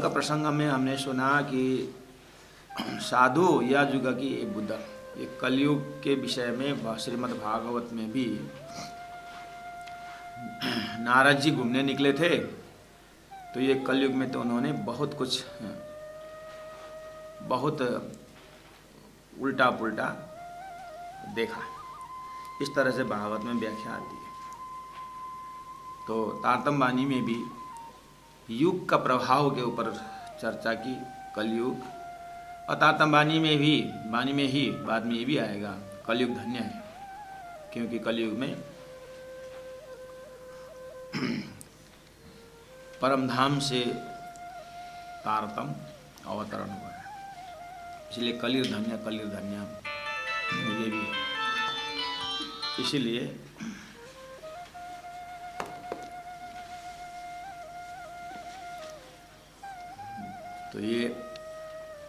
का प्रसंग में हमने सुना कि साधु या जुग की बुद्ध, ये कलयुग के विषय में श्रीमद् भागवत में भी नारद जी घूमने निकले थे। तो ये कलयुग में तो उन्होंने बहुत कुछ, बहुत उल्टा पुल्टा देखा। इस तरह से भागवत में व्याख्या आती है। तो तारतम्य वाणी में भी युग का प्रभाव के ऊपर चर्चा की, कलयुग। और तारतम्य वाणी में ही बाद में ये भी आएगा, कलयुग धन्य है, क्योंकि कलयुग में परमधाम से तारतम्य अवतरण हुआ है, इसलिए कलयुग धन्य ये भी है। इसीलिए तो ये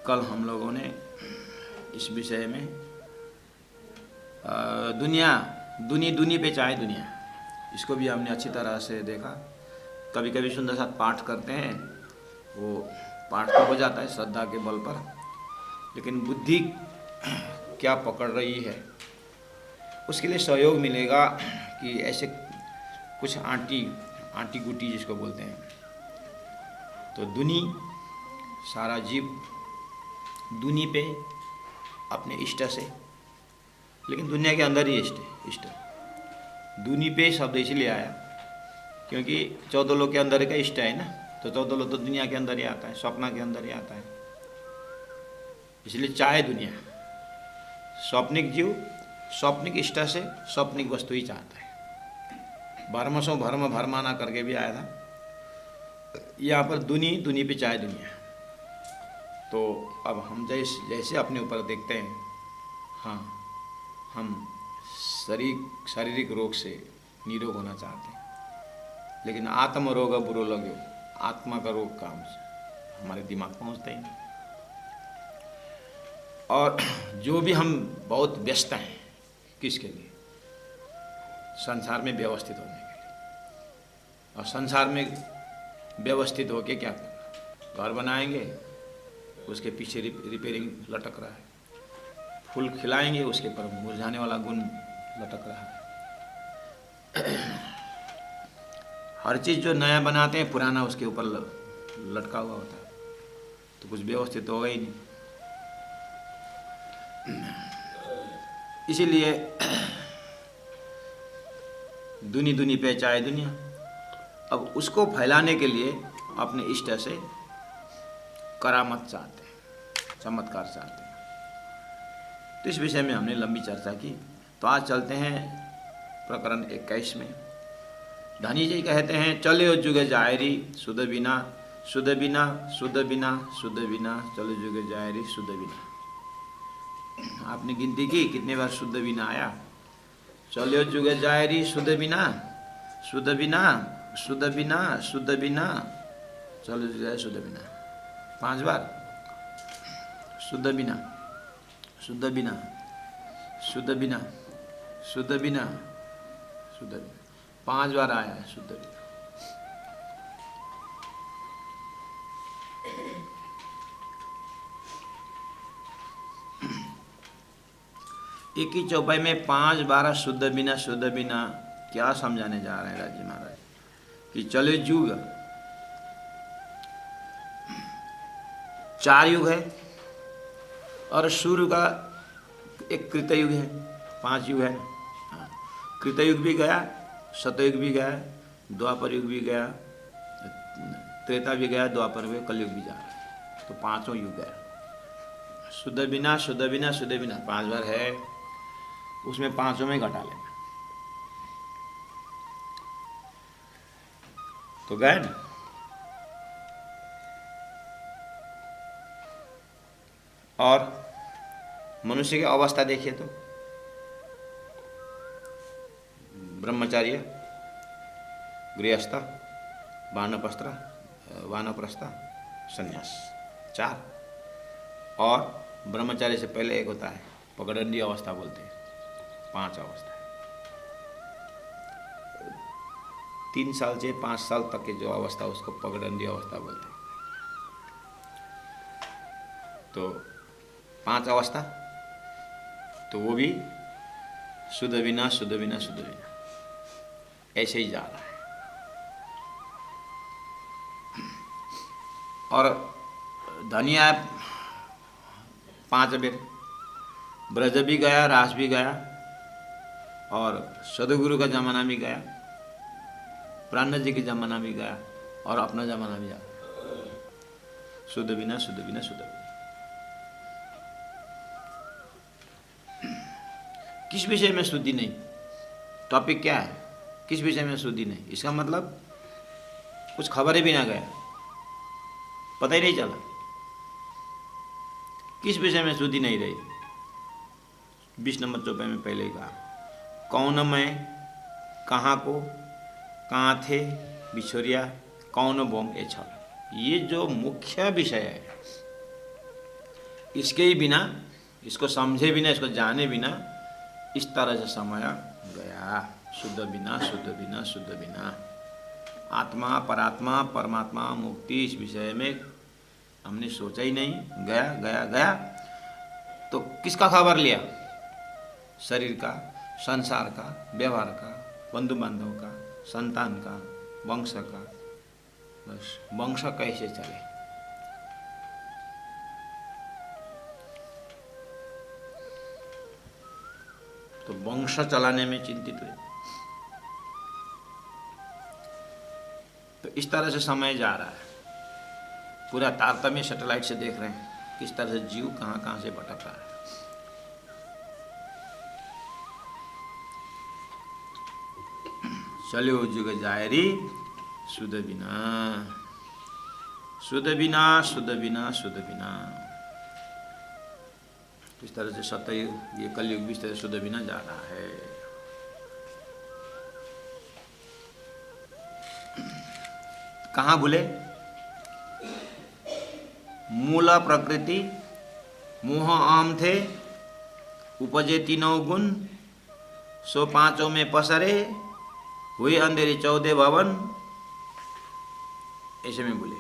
कल हम लोगों ने इस विषय में दुनी पे चाहे दुनिया, इसको भी हमने अच्छी तरह से देखा। कभी कभी सुंदर साथ पाठ करते हैं, वो पाठ तो हो जाता है श्रद्धा के बल पर, लेकिन बुद्धि क्या पकड़ रही है उसके लिए सहयोग मिलेगा कि ऐसे कुछ आंटी गुटी जिसको बोलते हैं। तो दुनी, सारा जीव दुनी पे अपने इष्ट से, लेकिन दुनिया के अंदर ही इष्ट। दुनी पे शब्द इसलिए आया क्योंकि 14 लोग के अंदर का इष्ट है ना, तो 14 लोग तो दुनिया के अंदर ही आता है, स्वप्न के अंदर ही आता है। इसलिए चाहे दुनिया, स्वप्निक जीव स्वप्निक इष्ट से स्वप्निक वस्तु ही चाहता है। भर्मसो भर्म भरमाना करके भी आया था। यहाँ पर दुनी पे चाहे दुनिया। तो अब हम जैसे अपने ऊपर देखते हैं, हाँ हम शारीरिक रोग से निरोग होना चाहते हैं, लेकिन आत्म रोग बुरो लगे, आत्मा का रोग काम से हमारे दिमाग पहुँचता ही नहीं। और जो भी हम बहुत व्यस्त हैं, किसके लिए? संसार में व्यवस्थित होने के लिए। और संसार में व्यवस्थित होके क्या करना? घर बनाएंगे, उसके पीछे रिपेयरिंग लटक रहा है। फूल खिलाएंगे, उसके पर मुरझाने वाला गुण लटक रहा है। हर चीज़ जो नया बनाते हैं, पुराना उसके ऊपर लटका हुआ होता है, तो कुछ व्यवस्थित होगा ही नहीं। इसीलिए दुनी पे चाहे दुनिया। अब उसको फैलाने के लिए अपने इष्ट से करामत चाहते हैं, चमत्कार चाहते हैं। तो इस विषय में हमने लंबी चर्चा की। तो आज चलते हैं प्रकरण 21 में। धनी जी कहते हैं, चलो जुगे जायरी सुध बिना, सुध बिना, सुध बिना, सुध बिना, चलो जुगे जायरी सुध बिना। आपने गिनती की कितने बार शुद्ध बिना आया? चलो जुगे जायरी शुद्ध बिना, शुद्ध बिना, शुद्ध बिना, शुद्ध बिना, चलो जुगे शुद्ध बिना। 5 बार शुद्ध बिना, शुद्ध बिना, शुद्ध बिना, शुद्ध बिना, शुद्ध बिना, 5 बार आया है शुद्ध बिना। एक ही चौपाई में 5 बार शुद्ध बिना, शुद्ध बिना क्या समझाने जा रहे हैं राजी महाराज? कि चले युग, 4 युग है, और सूर्य का एक कृतयुग है, 5 युग है। कृतयुग भी गया, सतयुग भी गया, द्वापर युग भी गया, त्रेता भी गया, द्वापर भी, कलयुग भी जा रहा है। तो 5वां युग गया। शुद्ध बिना, शुद्ध बिना, शुद्ध बिना 5 बार है, उसमें 5 में घटा लेना तो गए ना। और मनुष्य की अवस्था देखिए तो ब्रह्मचार्य, गृहस्थ, वानप्रस्थ, संन्यास, 4। और ब्रह्मचार्य से पहले एक होता है पगडंडी अवस्था बोलते हैं, 5 अवस्था है। 3 साल से 5 साल तक की जो अवस्था उसको पगडंडी अवस्था बोलते हैं। तो 5 अवस्था, तो वो भी शुद्ध बिना शुद्ध बिना शुद्ध बिना ऐसे ही जा रहा है। और धनिया 5 बेर, ब्रज भी गया, रास भी गया, और सदगुरु का जमाना भी गया, प्राण जी की जमाना भी गया, और अपना जमाना भी गया। शुद्ध बिना शुद्ध बिना शुद्ध बिना। किस विषय में शुद्धि नहीं? टॉपिक क्या है? किस विषय में शुद्धि नहीं? इसका मतलब कुछ खबर ही भी ना गया, पता ही नहीं चला किस विषय में शुद्धि नहीं रही। 20 नंबर चौपाई में पहले ही कहा, कौन मैं, कहाँ को, कहाँ थे बिछोरिया, कौन बोम ए छल। ये जो मुख्य विषय है, इसके ही बिना, इसको समझे बिना, इसको जाने बिना इस तरह से समय गया। शुद्ध बिना शुद्ध बिना शुद्ध बिना। आत्मा, परात्मा, परमात्मा, मुक्ति, इस विषय में हमने सोचा ही नहीं। गया गया गया तो किसका खबर लिया? शरीर का, संसार का, व्यवहार का, बंधु बांधव का, संतान का, वंश का। बस वंश कैसे चले। तो वंश चलाने में चिंतित हुए। तो इस तरह से समय जा रहा है। पूरा तारतम्य सैटेलाइट से देख रहे हैं किस तरह से जीव कहां कहां से भटक रहा है। चलो जुग जायरी शुद्ध बिना शुद्ध बिना शुद्ध बिना शुद्ध बिना। इस तरह से सतयुग, ये कलयुग भी इस तरह शुद्ध बिना जा रहा है। कहाँ भूले? मूल प्रकृति मोह आम थे, उपजे 3 गुण, सो 5 में पसरे, हुए अंधेरी 14 भवन, ऐसे में भूले।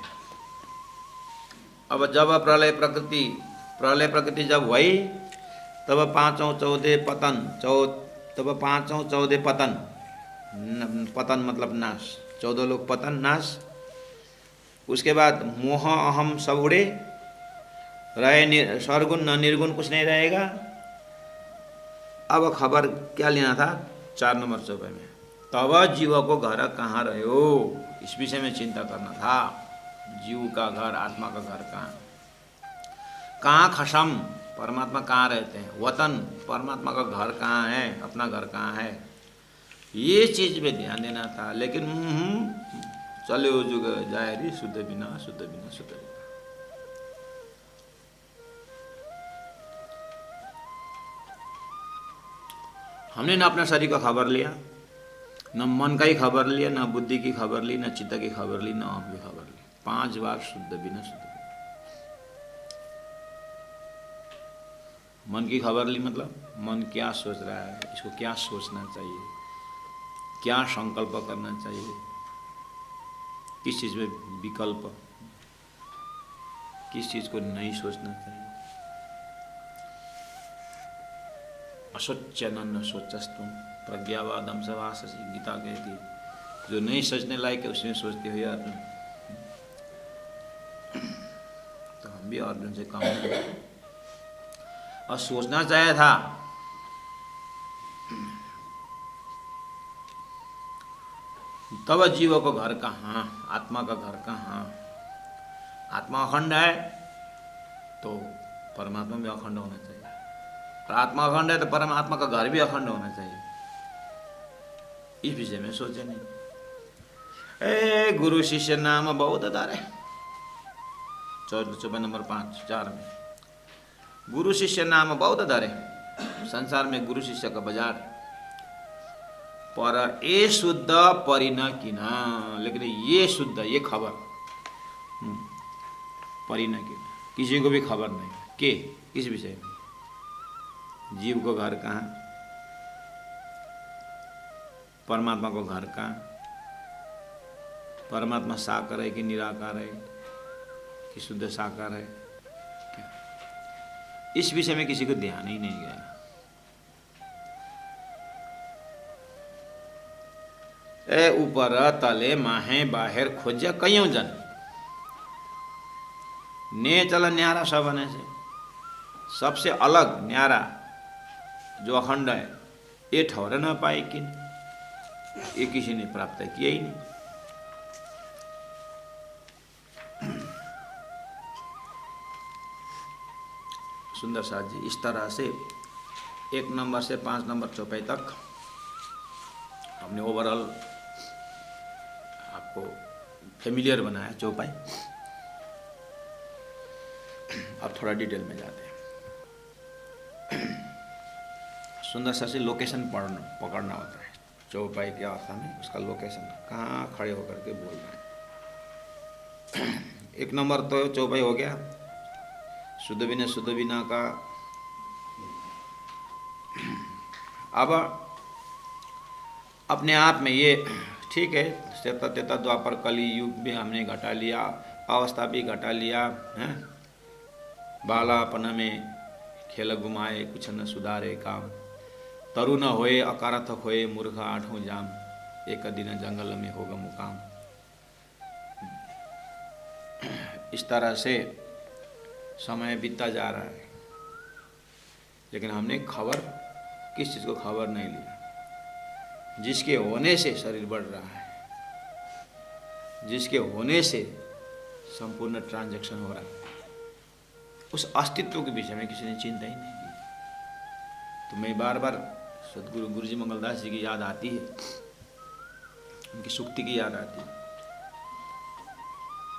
अब जब प्रलय प्रकृति जब हुई, तब 5 14 पतन, तब 5 14 पतन, पतन मतलब नाश, 14 लोग पतन नाश। उसके बाद मोह अहम सब उड़े, रहे सरगुण न निर्गुण कुछ नहीं रहेगा। अब खबर क्या लेना था? 4 नंबर चौपाई में, तब जीव को घर कहाँ रहे हो, इस विषय में चिंता करना था। जीव का घर, आत्मा का घर कहाँ? कहाँ खसम, परमात्मा कहाँ रहते हैं? वतन, परमात्मा का घर कहाँ है, अपना घर कहाँ है? ये चीज पे ध्यान देना था। लेकिन चलो जुग जायरी शुद्ध बिना शुद्ध बिना शुद्ध बिना। हमने न अपना शरीर का खबर लिया, न मन का ही खबर लिया, न बुद्धि की खबर ली, न चित्त की खबर ली, न आँख की खबर ली। 5 बार शुद्ध बिना शुद्ध बिना। मन की खबर ली मतलब मन क्या सोच रहा है, इसको क्या सोचना चाहिए, क्या संकल्प करना चाहिए, किस चीज में विकल्प, किस चीज को नहीं सोचना चाहिए। असोच्यन सोचस्तुम प्रज्ञावादम सभासि, गीता कहती है। जो नहीं सोचने लायक है उसमें सोचते हो यार। तो हम भी अर्जुन से काम करें और सोचना चाहिए था। तब जीव को घर कहाँ, आत्मा का घर कहाँ? आत्मा अखंड है तो परमात्मा भी अखंड होना चाहिए, और आत्मा अखंड है तो परमात्मा का घर भी अखंड होना चाहिए। इस विषय में सोचे नहीं। गुरु शिष्य नाम बहुत अदार है। 14 नंबर 5 4 में गुरु शिष्य नाम बहुत अदार है। संसार में गुरु शिष्य का बाजार, पर ए शुद्ध परिन किना। लेकिन ये शुद्ध, ये खबर परिन किना, किसी को भी खबर नहीं के किस विषय में। जीव को घर कहाँ, परमात्मा को घर कहाँ? परमात्मा साकार है कि निराकार है कि शुद्ध साकार है? क्या इस विषय में किसी को ध्यान ही नहीं गया। ए ऊपर तले माहे बाहर खोजे कयौं जन, ने चल न्यारा सबने से सबसे अलग न्यारा जो अखंड है ये ठहर न पाए कि ये किसी ने प्राप्त किया ही नहीं। सुंदर साथ जी इस तरह से 1 नंबर से 5 नंबर चौपाई तक हमने ओवरऑल आपको फेमिलियर बनाया चौपाई। अब थोड़ा डिटेल में जाते हैं। सुंदर सा से लोकेशन पकड़ना होता है चौपाई के अवस्था में, उसका लोकेशन कहाँ खड़े होकर के बोल रहे हैं। 1 नंबर तो चौपाई हो गया, शुद्ध बिना का। अब अपने आप में ये ठीक है, श्वेता तेता द्वापर कली युग भी हमने घटा लिया, अवस्था भी घटा लिया है। बालापन में खेल घुमाए कुछ न सुधारे काम, तरु न होए अकारथक होए मूर्ख आठों जाम, एक दिन जंगल में होगा मुकाम। इस तरह से समय बीतता जा रहा है, लेकिन हमने खबर किस चीज़ को खबर नहीं लिया। जिसके होने से शरीर बढ़ रहा है, जिसके होने से संपूर्ण ट्रांजैक्शन हो रहा है, उस अस्तित्व के विषय में किसी ने चिंता ही नहीं की। तो मैं बार बार सदगुरु गुरुजी मंगलदास जी की याद आती है, उनकी सुक्ति की याद आती है।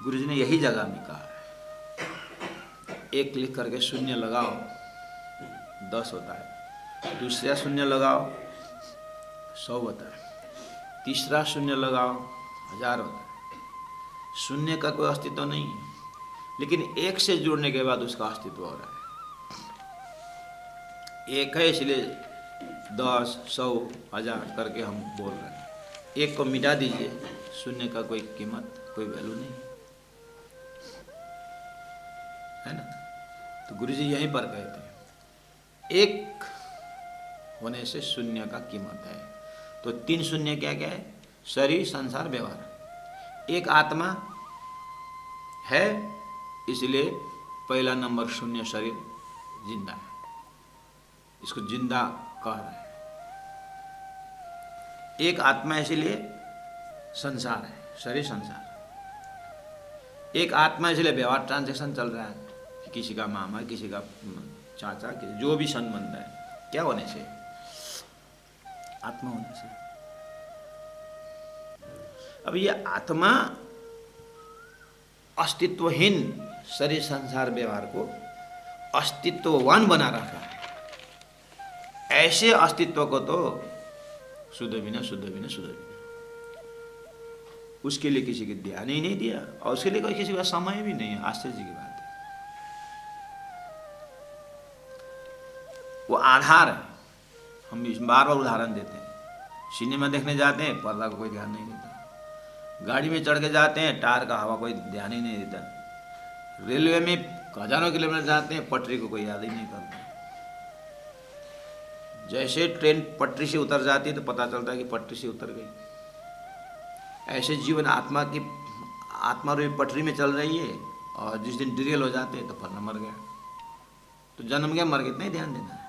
गुरुजी ने यही जगह में कहा है, 1 लिख करके शून्य लगाओ 10 होता है, दूसरा शून्य लगाओ 100 होता है, तीसरा शून्य लगाओ 1000 होता है। शून्य का कोई अस्तित्व नहीं है, लेकिन 1 से जुड़ने के बाद उसका अस्तित्व हो रहा है। 1 है इसलिए 10, 100, 1000 करके हम बोल रहे हैं। 1 को मिटा दीजिए, शून्य का कोई कीमत, कोई वैल्यू नहीं है ना। तो गुरुजी यहीं पर कहते हैं 1 होने से शून्य का कीमत है। तो 3 शून्य क्या क्या है? शरीर, संसार, व्यवहार। 1 आत्मा है, इसलिए पहला नंबर शून्य शरीर जिंदा है, इसको जिंदा कह रहे हैं। 1 आत्मा इसलिए संसार है, शरीर संसार। 1 आत्मा इसलिए व्यवहार ट्रांजैक्शन चल रहा है, किसी का मामा, किसी का चाचा, जो भी संबंध है, क्या होने से? आत्मा होने से। अब ये आत्मा अस्तित्वहीन शरीर संसार व्यवहार को अस्तित्ववान बना रखा है। ऐसे अस्तित्व को तो शुद्ध बिना उसके लिए किसी के ध्यान ही नहीं दिया, और उसके लिए कोई किसी का समय भी नहीं है। आश्चर्य की बात है। वो आधार है। हम बार बार उदाहरण देते हैं, सिनेमा देखने जाते हैं, पर्दा को कोई ध्यान नहीं देता। गाड़ी में चढ़ के जाते हैं, टायर का हवा कोई ध्यान ही नहीं देता। रेलवे में हजारों किलोमीटर जाते हैं, पटरी को कोई याद ही नहीं करता। जैसे ट्रेन पटरी से उतर जाती है तो पता चलता है कि पटरी से उतर गई। ऐसे जीवन आत्मा रूपी पटरी में चल रही है, और जिस दिन डिरेल हो जाते हैं तो फलना मर गया। तो जन्म गया, मर गया, इतना ही ध्यान देना है।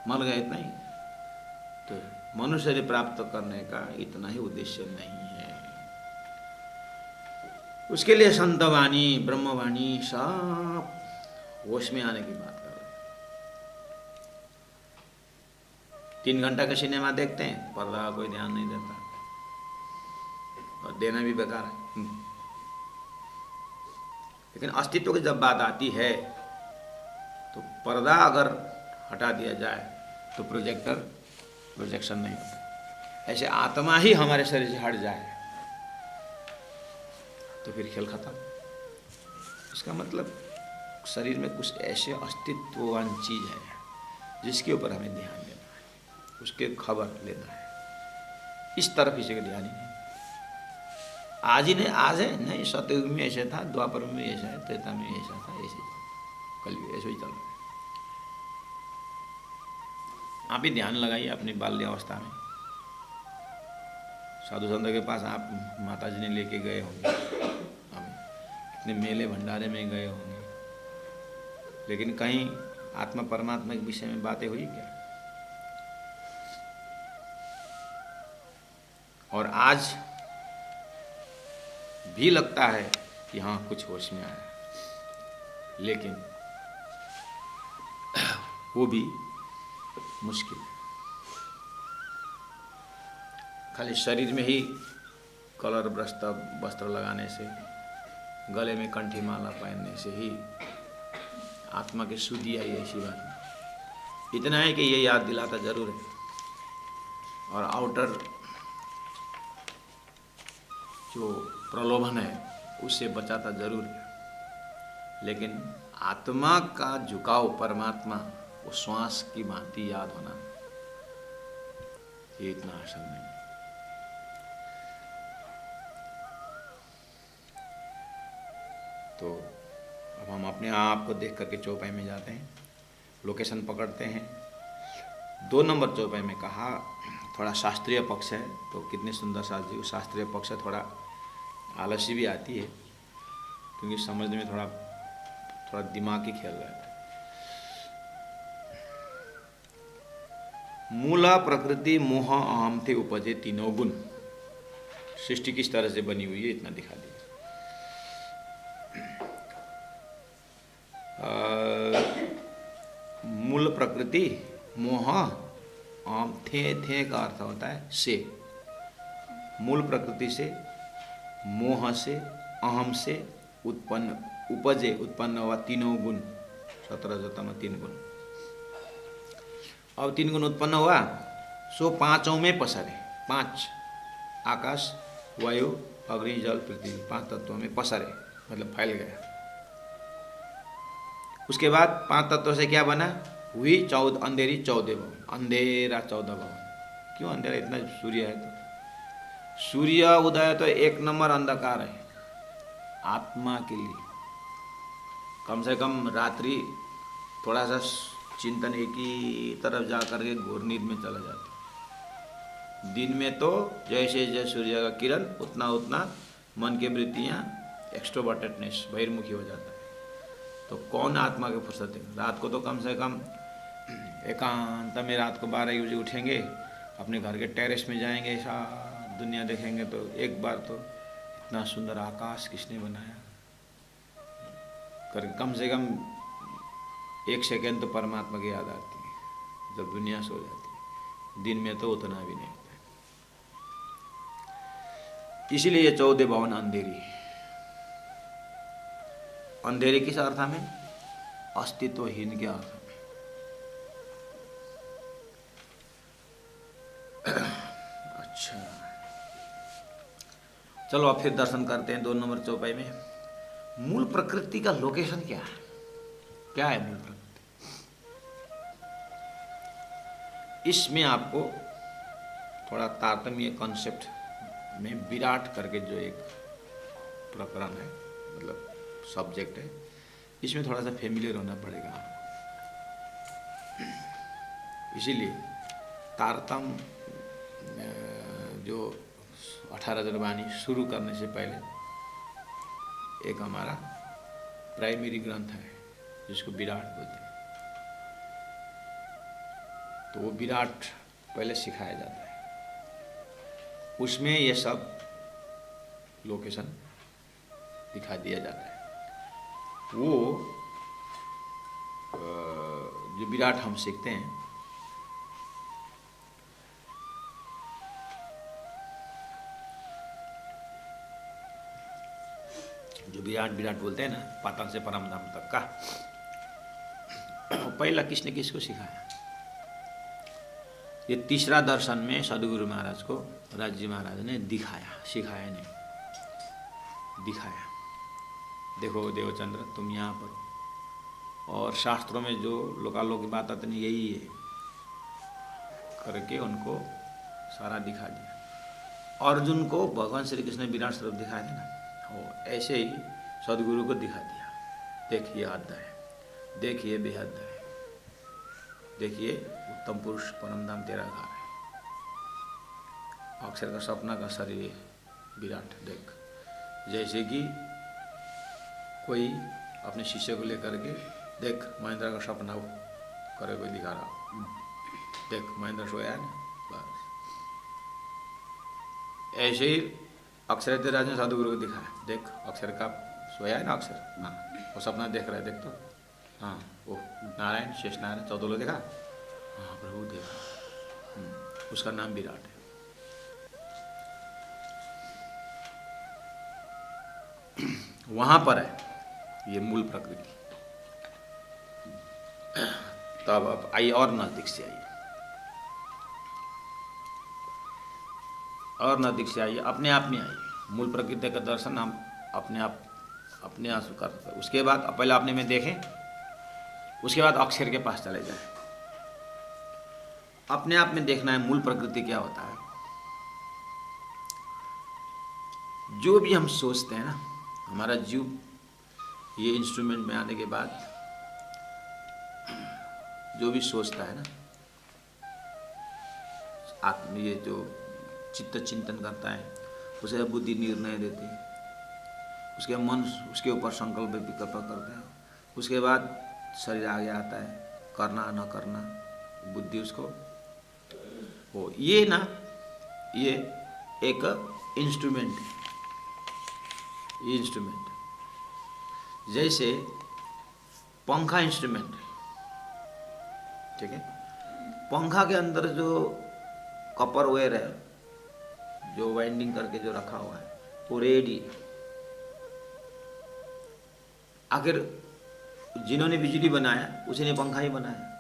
मर गया इतना ही। तो मनुष्य प्राप्त करने का इतना ही उद्देश्य नहीं है। उसके लिए संतवाणी, ब्रह्मवाणी सब होश में आने की बात कर रहे हैं। 3 घंटा का सिनेमा देखते हैं, पर्दा का कोई ध्यान नहीं देता, और देना भी बेकार है। लेकिन अस्तित्व की जब बात आती है तो पर्दा अगर हटा दिया जाए तो प्रोजेक्शन नहीं होता। ऐसे आत्मा ही हमारे शरीर से हट जाए तो फिर खेल खत्म। इसका मतलब शरीर में कुछ ऐसे अस्तित्ववान चीज है जिसके ऊपर हमें ध्यान देना है, उसके खबर लेना है। इस तरफ किसी का ध्यान ही नहीं। आज ही नहीं, आज है नहीं, सतयुग में ऐसे था, द्वापर में ऐसा है, त्रेता में ऐसा था, ऐसे कल भी ऐसे ही चल रहा है। आप ही ध्यान लगाइए अपनी बाल्यावस्था में। साधु संतों के पास आप माता जी ने लेके गए होंगे, हमें कितने मेले भंडारे में गए होंगे, लेकिन कहीं आत्मा परमात्मा के विषय में बातें हुई क्या? और आज भी लगता है कि हाँ कुछ होश में आया, लेकिन वो भी मुश्किल है। खाली शरीर में ही कलर वस्त्र लगाने से, गले में कंठी माला पहनने से ही आत्मा की शुद्धि आई, ऐसी बात नहीं। इतना है कि ये याद दिलाता जरूर है, और आउटर जो प्रलोभन है उससे बचाता जरूर है, लेकिन आत्मा का झुकाव परमात्मा, वो श्वास की भांति याद होना, ये इतना आसान नहीं। तो अब हम अपने आप को देख करके चौपाई में जाते हैं, लोकेशन पकड़ते हैं। 2 नंबर चौपाई में कहा थोड़ा शास्त्रीय पक्ष है, तो कितने सुंदर शास्त्री शास्त्रीय पक्ष है, थोड़ा आलसी भी आती है, क्योंकि समझने में थोड़ा दिमाग की खेल रहता है। मूला प्रकृति मोह अहम थे उपजे तीनों गुण। सृष्टि किस तरह से बनी हुई है इतना दिखा दिया। मूल प्रकृति मोह अहम थे का अर्थ होता है से, मूल प्रकृति से, मोह से, अहम से उत्पन्न हुआ तीनों गुण, 17 3 गुण। अब 3 गुण उत्पन्न हुआ, सो 5 में पसरे, 5 आकाश वायु अग्नि जल पृथ्वी, 5 तत्वों में पसरे, मतलब फैल गया। उसके बाद 5 तत्वों से क्या बना? हुई अंधेरी 14 भवन, अंधेरा 14 भवन। क्यों अंधेरा? इतना सूर्य है तो, सूर्य उदय तो 1 नंबर अंधकार है आत्मा के लिए। कम से कम रात्रि थोड़ा सा चिंतन एक ही तरफ जा करके घोर नींद में चला जाता। दिन में तो जैसे जैसे सूर्य का किरण उतना उतना मन की वृत्तियाँ एक्सट्रोवर्टेडनेस बहिर्मुखी हो जाता है। तो कौन आत्मा के फुर्सत है? रात को तो कम से कम एकांत में रात को 12 बजे उठेंगे, अपने घर के टेरेस में जाएंगे, ऐसा दुनिया देखेंगे, तो एक बार तो इतना सुंदर आकाश किसने बनाया कर, कम से कम 1 सेकेंड तो परमात्मा की याद आती है जब दुनिया सो जाती है। दिन में तो उतना भी नहीं होता। इसीलिए ये 14 भवन अंधेरी। अंधेरे किस अर्थ में? अस्तित्वहीन के अर्थ में। अच्छा, चलो अब फिर दर्शन करते हैं 2 नंबर चौपाई में। मूल प्रकृति का लोकेशन क्या है? क्या है मूल प्रकृति? इसमें आपको थोड़ा तारतम्य कॉन्सेप्ट में विराट करके जो एक प्रकरण है, मतलब सब्जेक्ट है, इसमें थोड़ा सा फेमिलियर होना पड़ेगा। इसीलिए तारतम्य जो 18 जन्मवाणी शुरू करने से पहले एक हमारा प्राइमरी ग्रंथ है जिसको विराट बोलते हैं, तो वो विराट पहले सिखाया जाता है। उसमें ये सब लोकेशन दिखा दिया जाता है। वो जो विराट हम सीखते हैं, जो विराट विराट बोलते हैं ना, पाताल से परम धाम तक का, पहला किसने किसको सिखाया? ये तीसरा दर्शन में सदगुरु महाराज को राज महाराज ने दिखाया, सिखाया नहीं, दिखाया। देखो देवचंद्र, तुम यहाँ पर हो, और शास्त्रों में जो लोकालोक की बात आती यही है करके उनको सारा दिखा दिया। अर्जुन को भगवान श्री कृष्ण ने विराट स्वरूप दिखाया था ना, हो ऐसे ही सदगुरु को दिखा दिया। देखिए अध्याय, देखिए बेहद, देखिए तम पुरुष परम धाम तेरा घर है। अक्षर का सपना का शरीर विराट। देख, जैसे कि कोई अपने शिष्य को लेकर के, देख महेंद्र का सपना वो करे कोई दिखा रहा, देख महेंद्र सोया है ना, बस ऐसे ही अक्षर देवराज ने साधु गुरु को दिखाया, देख अक्षर का सोया है ना अक्षर, हाँ वो सपना देख रहा है, देख तो हाँ वो नारायण शेष नारायण 14 लोग देखा, हाँ प्रभु देखा, उसका नाम विराट है। वहां पर है ये मूल प्रकृति। तब अब आई और नजदीक से आइए, और नजदीक से आइए, अपने आप में आइए। मूल प्रकृति का दर्शन हम अपने आप कर सकते हैं। उसके बाद पहले अपने में देखें, उसके बाद अक्षर के पास चले जाएं। अपने आप में देखना है मूल प्रकृति क्या होता है। जो भी हम सोचते हैं ना, हमारा जीव ये इंस्ट्रूमेंट में आने के बाद जो भी सोचता है ना, आत्म ये जो चित्त चिंतन करता है, उसे बुद्धि निर्णय देती है, उसके मन उसके ऊपर संकल्प विकल्प करते हैं, उसके बाद शरीर आगे आता है, करना न करना, बुद्धि उसको हो, ये ना ये एक इंस्ट्रूमेंट है। ये इंस्ट्रूमेंट जैसे पंखा इंस्ट्रूमेंट है, ठीक है। पंखा के अंदर जो कॉपर वायर है, जो वाइंडिंग करके जो रखा हुआ है, वो रेडी। आखिर जिन्होंने बिजली बनाया उसी ने पंखा ही बनाया।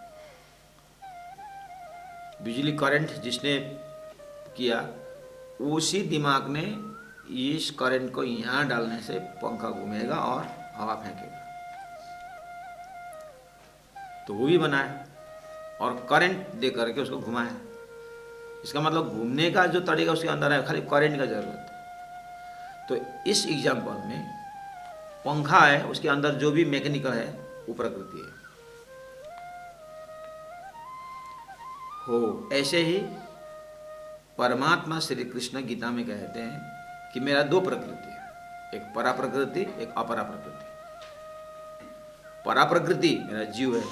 बिजली करंट जिसने किया, उसी दिमाग ने इस करंट को यहाँ डालने से पंखा घूमेगा और हवा फेंकेगा, तो वो भी बनाया और करंट दे करके उसको घुमाया। इसका मतलब घूमने का जो तरीका उसके अंदर है, खाली करंट का जरूरत है। तो इस एग्जाम्पल में पंखा है, उसके अंदर जो भी मैकेनिकल है वो प्रकृति है। हो ऐसे ही परमात्मा श्री कृष्ण गीता में कहते हैं कि मेरा दो प्रकृति है, एक परा प्रकृति, एक अपरा प्रकृति। परा प्रकृति मेरा जीव है,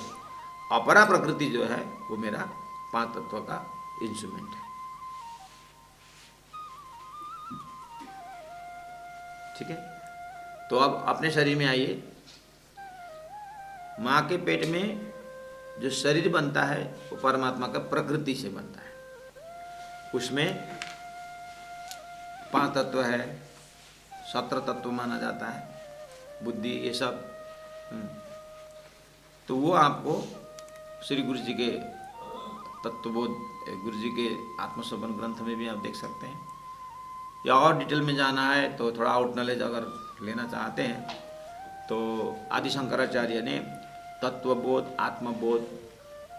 अपरा प्रकृति जो है वो मेरा 5 तत्व का इंस्ट्रूमेंट है। ठीक है। तो अब अपने शरीर में आइए। माँ के पेट में जो शरीर बनता है वो परमात्मा का प्रकृति से बनता है। उसमें 5 तत्व है, 17 तत्व माना जाता है, बुद्धि, ये सब। तो वो आपको श्री गुरु जी के तत्वबोध, गुरु जी के आत्मसंबंध ग्रंथ में भी आप देख सकते हैं। या और डिटेल में जाना है तो थोड़ा आउट नॉलेज अगर लेना चाहते हैं तो आदि शंकराचार्य ने तत्वबोध, आत्मबोध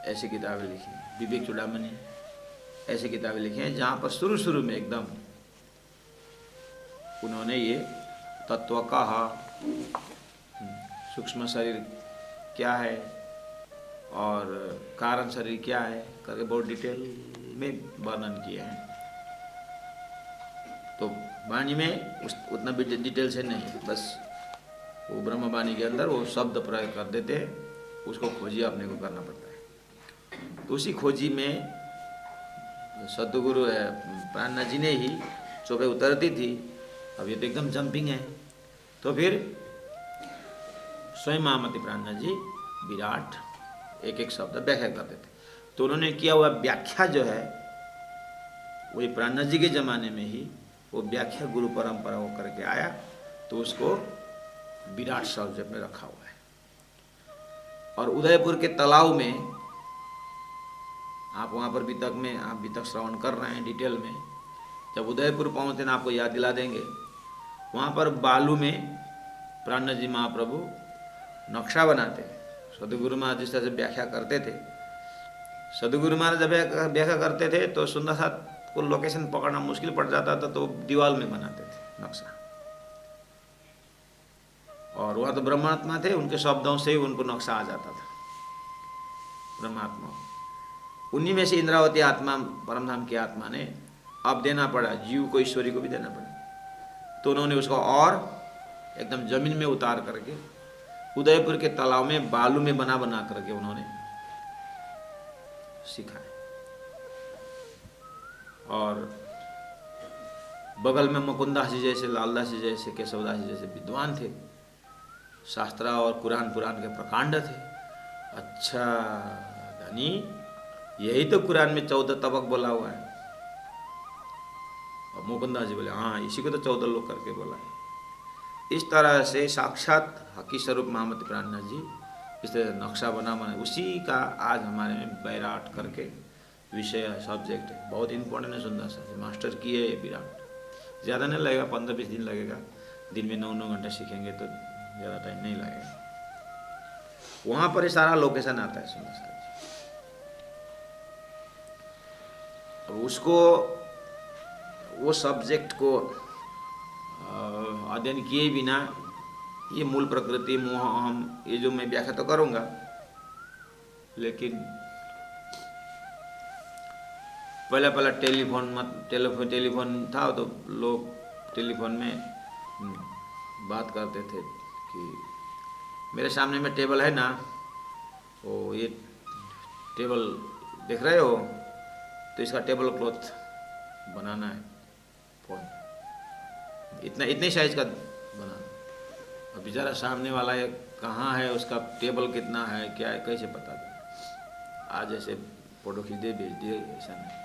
ऐसी किताबें लिखी हैं। विवेक चूड़ामणि ऐसी किताबें लिखी हैं जहाँ पर शुरू में एकदम उन्होंने ये तत्व कहा, सूक्ष्म शरीर क्या है और कारण शरीर क्या है करके बहुत डिटेल में वर्णन किए हैं। तो वाणी में उतना भी डिटेल से नहीं, बस वो ब्रह्मवाणी के अंदर वो शब्द प्रयोग कर देते हैं, उसको खोजी अपने को करना पड़ता है। तो उसी खोजी में सद्गुरु प्राणनाथ जी ने ही चौबे उतरती थी। अब ये तो एकदम जंपिंग है। तो फिर स्वयं महामति प्राणनाथ जी विराट एक एक शब्द व्याख्या करते थे। तो उन्होंने किया हुआ व्याख्या जो है वही प्राणनाथ जी के ज़माने में ही वो व्याख्या गुरु परंपरा हो करके आया, तो उसको विराट शब्द में रखा हुआ है। और उदयपुर के तालाब में आप वहाँ पर वितक में आप वितक श्रवण कर रहे हैं डिटेल में, जब उदयपुर पहुँचते ना आपको याद दिला देंगे। वहाँ पर बालू में प्राणनाथ जी महाप्रभु नक्शा बनाते हैं। सदगुरु महाराज जिस तरह से व्याख्या करते थे, सदगुरु महाराज जब व्याख्या करते थे तो सुंदर साथ को लोकेशन पकड़ना मुश्किल पड़ जाता था, तो दीवार में बनाते थे नक्शा। और वह तो ब्रह्मात्मा थे, उनके शब्दों से ही उनको नक्शा आ जाता था ब्रह्मात्मा। उन्हीं में से इंद्रावती आत्मा परमधाम की आत्मा ने अब देना पड़ा, जीव को ईश्वरी को भी देना पड़ा। तो उन्होंने उसको और एकदम जमीन में उतार करके उदयपुर के तालाब में बालू में बना बना करके उन्होंने सिखाया। और बगल में मुकुंदास जी जैसे, लालदास जी जैसे, केशवदास जी जैसे विद्वान थे, शास्त्रा और कुरान पुराण के प्रकांड थे। अच्छा यानी यही तो कुरान में 14 तबक बोला हुआ है। और मुकुंदास जी बोले हाँ इसी को तो 14 लोग करके बोला है। इस तरह से साक्षात हकी स्वरूप महामती प्राणनाथ जी इस तरह नक्शा बना उसी का आज हमारे में बैराट करके विषय सब्जेक्ट है, बहुत इंपॉर्टेंट है। सुंदर सा मास्टर किए विराट, ज़्यादा नहीं लगेगा, 15-20 दिन लगेगा। दिन में 9-9 घंटे सीखेंगे तो ज़्यादा टाइम नहीं लगेगा। वहाँ पर ही सारा लोकेशन आता है सुंदर सा। अब उसको वो सब्जेक्ट को अध्ययन किए बिना ये मूल प्रकृति मोह अहम ये जो मैं व्याख्या तो करूँगा, लेकिन पहले टेलीफोन था तो लोग टेलीफोन में बात करते थे कि मेरे सामने में टेबल है ना, वो ये टेबल देख रहे हो तो इसका टेबल क्लॉथ बनाना है फोन, इतने साइज का बनाना। अब बेचारा सामने वाला ये कहाँ है, उसका टेबल कितना है क्या है कैसे पता चले। आज ऐसे फोटो खींच दे भेज दिए, ऐसा नहीं।